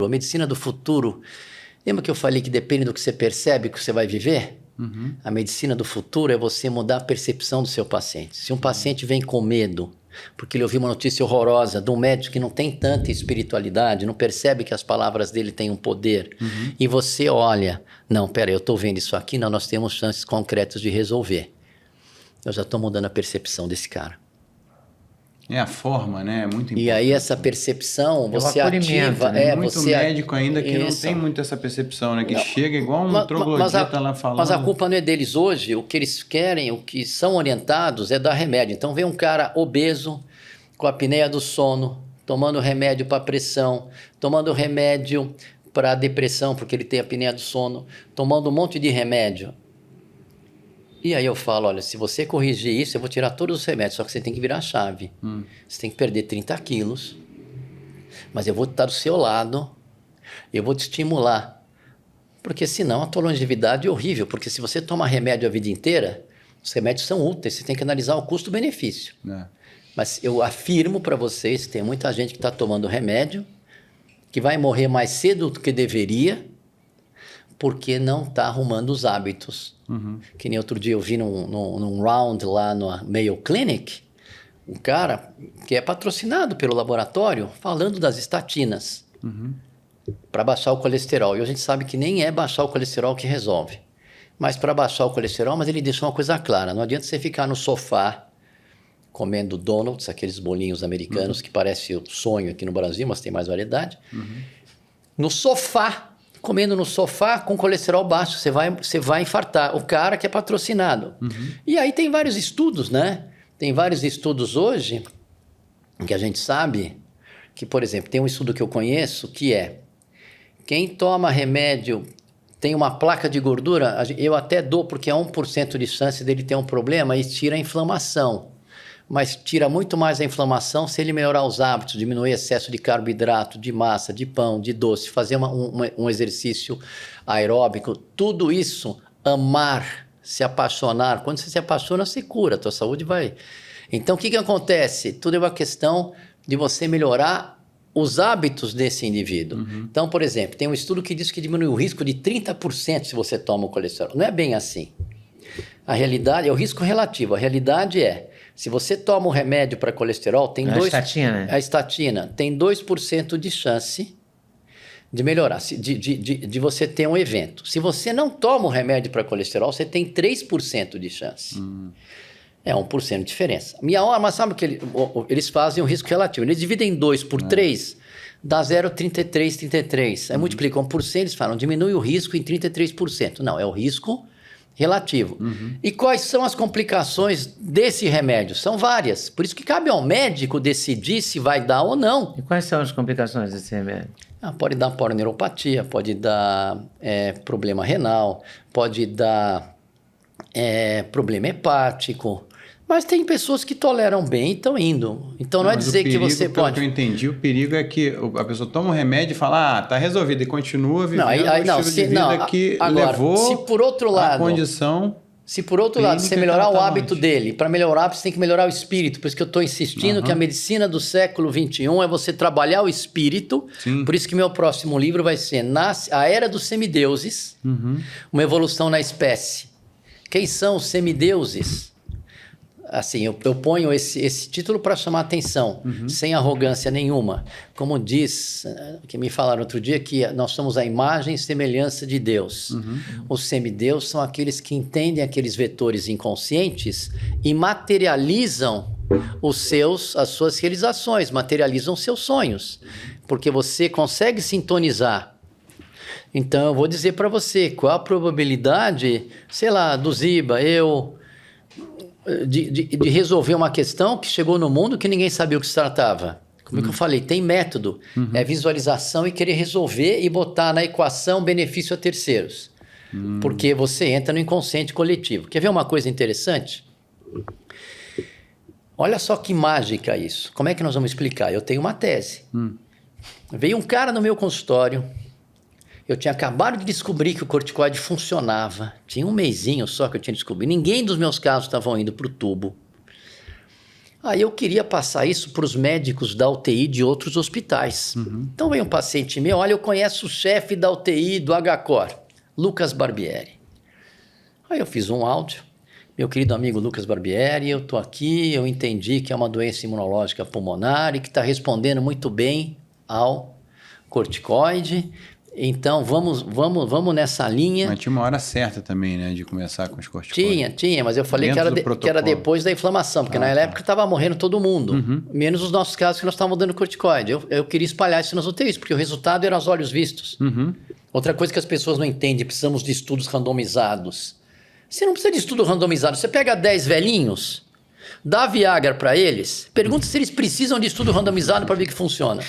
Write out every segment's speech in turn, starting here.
A medicina do futuro, lembra que eu falei que depende do que você percebe que você vai viver? Uhum. A medicina do futuro é você mudar a percepção do seu paciente. Se um paciente vem com medo, porque ele ouviu uma notícia horrorosa de um médico que não tem tanta espiritualidade, não percebe que as palavras dele têm um poder, e você olha, não, peraí, eu estou vendo isso aqui, não, nós temos chances concretas de resolver. Eu já estou mudando a percepção desse cara. É a forma, né? É muito importante. E aí essa percepção, você ativa... Né? Muito você médico ainda que isso. não tem muito essa percepção, né? Que não, chega igual um troglodita lá falando. Mas a culpa não é deles hoje. O que eles querem, o que são orientados é dar remédio. Então vem um cara obeso, com a apneia do sono, tomando remédio para pressão, tomando remédio para depressão, porque ele tem apneia do sono, tomando um monte de remédio. E aí eu falo, olha, se você corrigir isso, eu vou tirar todos os remédios, só que você tem que virar a chave. Você tem que perder 30 quilos, mas eu vou estar do seu lado, eu vou te estimular. Porque senão a tua longevidade é horrível, porque se você toma remédio a vida inteira, os remédios são úteis, você tem que analisar o custo-benefício. Mas eu afirmo para vocês que tem muita gente que está tomando remédio, que vai morrer mais cedo do que deveria, porque não está arrumando os hábitos. Que nem outro dia eu vi num round lá no Mayo Clinic, um cara que é patrocinado pelo laboratório falando das estatinas para baixar o colesterol. E a gente sabe que nem é baixar o colesterol que resolve. Mas para baixar o colesterol, mas ele deixou uma coisa clara, não adianta você ficar no sofá comendo donuts, aqueles bolinhos americanos que parece o sonho aqui no Brasil, mas tem mais variedade. No sofá, comendo no sofá com colesterol baixo, você vai infartar. O cara que é patrocinado. E aí tem vários estudos, né? Tem vários estudos hoje que a gente sabe que, por exemplo, tem um estudo que eu conheço que é quem toma remédio tem uma placa de gordura, eu até dou porque é 1% de chance dele ter um problema e tira a inflamação. Mas tira muito mais a inflamação se ele melhorar os hábitos, diminuir excesso de carboidrato, de massa, de pão, de doce, fazer um exercício aeróbico, tudo isso, amar, se apaixonar. Quando você se apaixona, você cura, a tua saúde vai... Então, o que acontece? Tudo é uma questão de você melhorar os hábitos desse indivíduo. Então, por exemplo, tem um estudo que diz que diminui o risco de 30% se você toma o colesterol. Não é bem assim. A realidade é o risco relativo. A realidade é, se você toma um remédio para colesterol, tem a estatina tem 2% de chance de melhorar, de você ter um evento. Se você não toma o remédio para colesterol, você tem 3% de chance. É 1% de diferença. Mas sabe o que eles fazem um risco relativo? Eles dividem 2 por 3, dá 0,3333. Aí multiplicam por 100, eles falam, diminui o risco em 33%. Não, é o risco relativo. E quais são as complicações desse remédio? São várias. Por isso que cabe ao médico decidir se vai dar ou não. E quais são as complicações desse remédio? Pode dar polineuropatia, pode dar problema renal, pode dar problema hepático. Mas tem pessoas que toleram bem e estão indo. Então não é dizer que você pode... Pelo que eu entendi, o perigo é que a pessoa toma um remédio e fala, tá resolvido, e continua vivendo o estilo de vida que agora, levou se por outro lado, a condição... Se por outro lado você melhorar o hábito dele, para melhorar você tem que melhorar o espírito. Por isso que eu estou insistindo que a medicina do século XXI é você trabalhar o espírito. Por isso que meu próximo livro vai ser A Era dos Semideuses, uma evolução na espécie. Quem são os semideuses? Assim, eu ponho esse título para chamar atenção, sem arrogância nenhuma. Como diz, que me falaram outro dia, que nós somos a imagem e semelhança de Deus. Os semideus são aqueles que entendem aqueles vetores inconscientes e materializam as suas realizações, materializam seus sonhos. Porque você consegue sintonizar. Então, eu vou dizer para você, qual a probabilidade, sei lá, do Ziba, de resolver uma questão que chegou no mundo que ninguém sabia o que se tratava. Como é que eu falei? Tem método. É visualização e querer resolver e botar na equação benefício a terceiros. Porque você entra no inconsciente coletivo. Quer ver uma coisa interessante? Olha só que mágica isso. Como é que nós vamos explicar? Eu tenho uma tese. Veio um cara no meu consultório. Eu tinha acabado de descobrir que o corticoide funcionava. Tinha um mesinho só que eu tinha descobrido. Ninguém dos meus casos estavam indo para o tubo. Aí eu queria passar isso para os médicos da UTI de outros hospitais. Então veio um paciente meu, olha, eu conheço o chefe da UTI do HCOR, Lucas Barbieri. Aí eu fiz um áudio, meu querido amigo Lucas Barbieri, eu estou aqui, eu entendi que é uma doença imunológica pulmonar e que está respondendo muito bem ao corticoide. Então, vamos nessa linha. Mas tinha uma hora certa também, né? De começar com os corticoides. Tinha, mas eu falei que era depois da inflamação, porque na época estava morrendo todo mundo, menos os nossos casos que nós estávamos dando corticoide. Eu queria espalhar isso nas UTIs, porque o resultado era aos olhos vistos. Outra coisa que as pessoas não entendem, precisamos de estudos randomizados. Você não precisa de estudo randomizado. Você pega 10 velhinhos, dá Viagra para eles, pergunta se eles precisam de estudo randomizado para ver que funciona.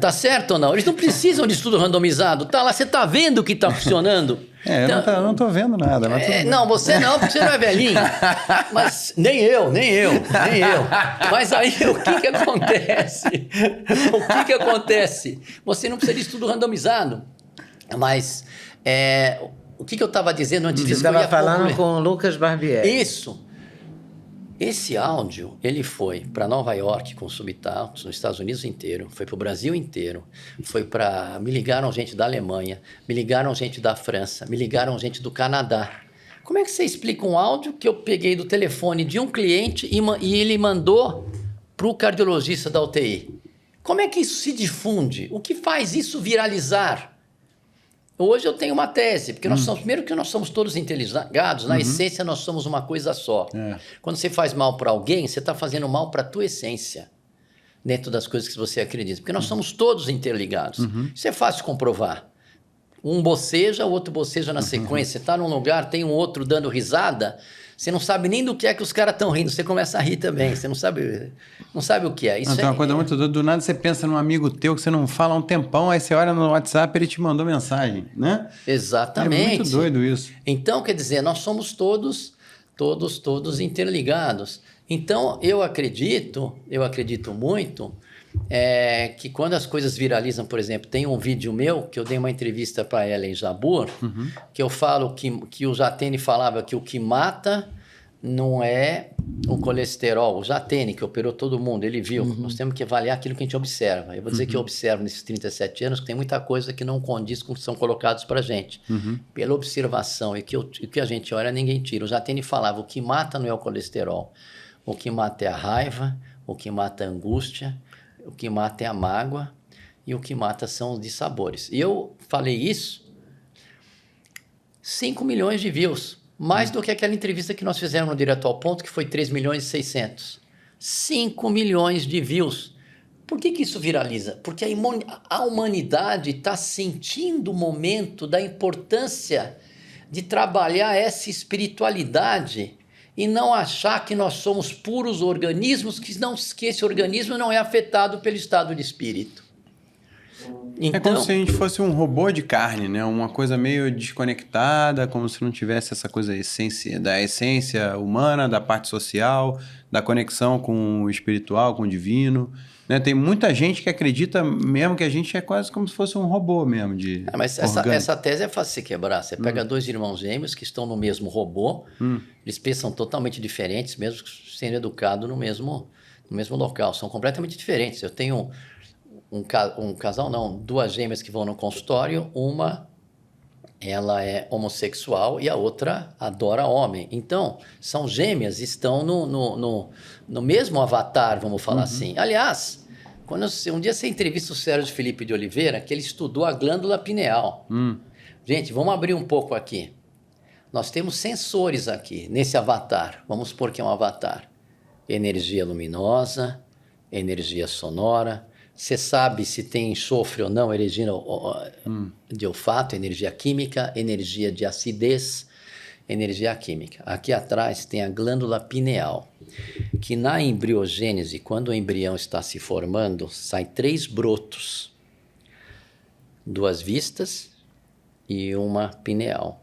Tá certo ou não? Eles não precisam de estudo randomizado. Tá lá, você tá vendo que tá funcionando? Então, eu não tô vendo nada. Mas não, você não, porque você não é velhinho. Mas nem eu. Mas aí o que acontece? O que acontece? Você não precisa de estudo randomizado. Mas o que eu estava dizendo antes disso? Você estava falando com o Lucas Barbieri. Isso. Esse áudio, ele foi para Nova York com subtítulos, nos Estados Unidos inteiro, foi para o Brasil inteiro, me ligaram gente da Alemanha, me ligaram gente da França, me ligaram gente do Canadá. Como é que você explica um áudio que eu peguei do telefone de um cliente e ele mandou para o cardiologista da UTI? Como é que isso se difunde? O que faz isso viralizar? Hoje eu tenho uma tese, porque primeiro que nós somos todos interligados, na essência nós somos uma coisa só. Quando você faz mal para alguém, você está fazendo mal para a tua essência, dentro das coisas que você acredita, porque nós somos todos interligados. Isso é fácil comprovar. Um boceja, o outro boceja na sequência. Você está num lugar, tem um outro dando risada, você não sabe nem do que é que os caras estão rindo, você começa a rir também, você não sabe o que é. Isso tem uma coisa muito doida, do nada você pensa num amigo teu que você não fala há um tempão, aí você olha no WhatsApp e ele te mandou mensagem, né? Exatamente. É muito doido isso. Então, quer dizer, nós somos todos interligados. Então, eu acredito muito que quando as coisas viralizam, por exemplo, tem um vídeo meu que eu dei uma entrevista para Ellen Jabbour, que eu falo que o Jatene falava que o que mata não é o colesterol. O Jatene, que operou todo mundo, ele viu. Nós temos que avaliar aquilo que a gente observa. Eu vou dizer que eu observo nesses 37 anos que tem muita coisa que não condiz com o que são colocados para a gente. Pela observação e que a gente olha, ninguém tira. O Jatene falava, o que mata não é o colesterol. O que mata é a raiva, o que mata é a angústia, o que mata é a mágoa e o que mata são os dissabores. E eu falei isso, 5 milhões de views. Mais do que aquela entrevista que nós fizemos no Direto ao Ponto, que foi 3 milhões e 600. 5 milhões de views. Por que isso viraliza? Porque a humanidade está sentindo o momento da importância de trabalhar essa espiritualidade e não achar que nós somos puros organismos, que esse organismo não é afetado pelo estado de espírito. Então, é como se a gente fosse um robô de carne, né? Uma coisa meio desconectada, como se não tivesse essa coisa da essência humana, da parte social, da conexão com o espiritual, com o divino. Né? Tem muita gente que acredita mesmo que a gente é quase como se fosse um robô mesmo. Mas essa tese é fácil de quebrar. Você pega 2 irmãos gêmeos que estão no mesmo robô, eles pensam totalmente diferentes, mesmo sendo educados no mesmo local. São completamente diferentes. Eu tenho um casal, não, 2 gêmeas que vão no consultório, uma ela é homossexual e a outra adora homem. Então, são gêmeas, estão no mesmo avatar, vamos falar assim. Aliás, um dia você entrevista o Sérgio Felipe de Oliveira, que ele estudou a glândula pineal. Gente, vamos abrir um pouco aqui. Nós temos sensores aqui, nesse avatar. Vamos supor que é um avatar. Energia luminosa, energia sonora. Você sabe se tem enxofre ou não, energia de olfato, energia química, energia de acidez, energia química. Aqui atrás tem a glândula pineal, que na embriogênese, quando o embrião está se formando, saem 3 brotos, 2 vistas e uma pineal.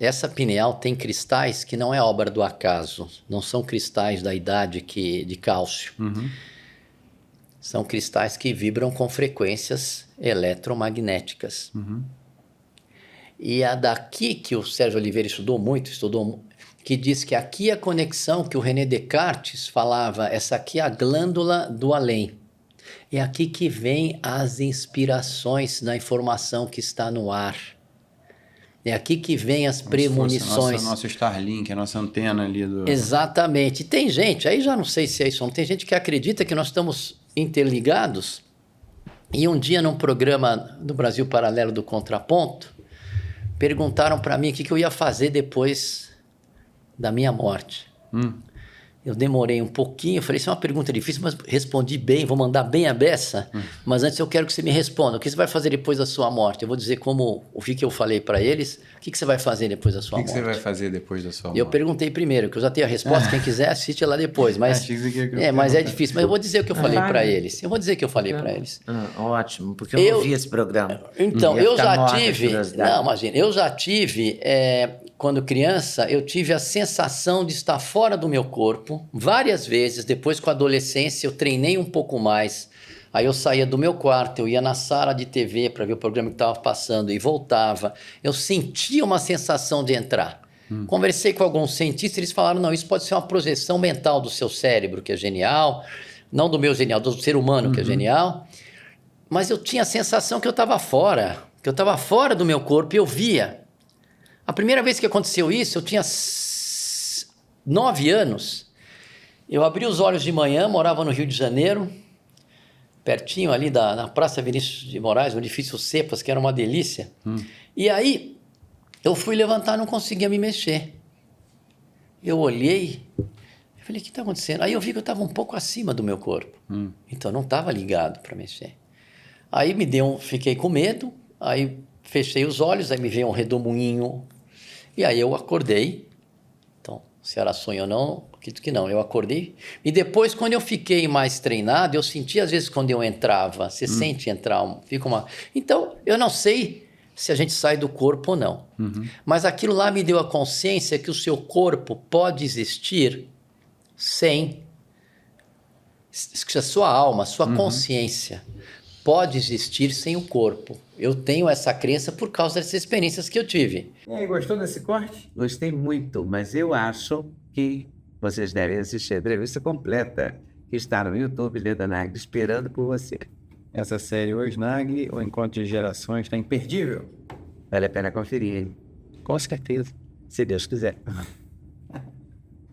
Essa pineal tem cristais que não é obra do acaso, não são cristais da idade de cálcio. São cristais que vibram com frequências eletromagnéticas. E a daqui que o Sérgio Oliveira estudou muito, que diz que aqui é a conexão que o René Descartes falava, essa aqui é a glândula do além. É aqui que vem as inspirações da informação que está no ar. É aqui que vem as premonições. Nosso Starlink, a nossa antena ali do... Exatamente. Tem gente, aí já não sei se é isso ou não, tem gente que acredita que nós estamos interligados. E um dia, num programa do Brasil Paralelo do Contraponto, perguntaram para mim o que eu ia fazer depois da minha morte. Eu demorei um pouquinho, falei, isso é uma pergunta difícil, mas respondi bem, vou mandar bem a beça, mas antes eu quero que você me responda, o que você vai fazer depois da sua morte? Eu vou dizer o que eu falei para eles, o que você vai fazer depois da sua morte? O que você vai fazer depois da sua morte? Eu perguntei primeiro, que eu já tenho a resposta, quem quiser assiste lá depois, mas mas é difícil, mas eu vou dizer o que eu falei para eles, Ótimo, porque eu não vi esse programa. Então, eu já tive, não, imagina, eu já tive... Quando criança, eu tive a sensação de estar fora do meu corpo várias vezes. Depois, com a adolescência, eu treinei um pouco mais. Aí eu saía do meu quarto, eu ia na sala de TV para ver o programa que estava passando e voltava. Eu sentia uma sensação de entrar. Conversei com alguns cientistas, eles falaram, não, isso pode ser uma projeção mental do seu cérebro, que é genial. Não do meu genial, do ser humano, que é genial. Mas eu tinha a sensação que eu estava fora do meu corpo e eu via. A primeira vez que aconteceu isso, eu tinha 9 anos. Eu abri os olhos de manhã, morava no Rio de Janeiro, pertinho ali na Praça Vinícius de Moraes, no edifício Cepas, que era uma delícia. E aí, eu fui levantar, não conseguia me mexer. Eu olhei, falei, o que está acontecendo? Aí eu vi que eu estava um pouco acima do meu corpo. Então, não estava ligado para mexer. Aí fiquei com medo, aí fechei os olhos, aí me veio um redemoinho. E aí eu acordei. Então, se era sonho ou não, acredito que não. Eu acordei. E depois, quando eu fiquei mais treinado, eu senti, às vezes, quando eu entrava, você sente entrar, Então, eu não sei se a gente sai do corpo ou não. Mas aquilo lá me deu a consciência que o seu corpo pode existir sem... A sua alma, a sua consciência pode existir sem o corpo. Eu tenho essa crença por causa dessas experiências que eu tive. E aí, gostou desse corte? Gostei muito, mas eu acho que vocês devem assistir a entrevista completa, que está no YouTube, Leda Nagli, esperando por você. Essa série hoje, Nagli, o Encontro de Gerações, está imperdível. Vale a pena conferir, hein? Com certeza. Se Deus quiser.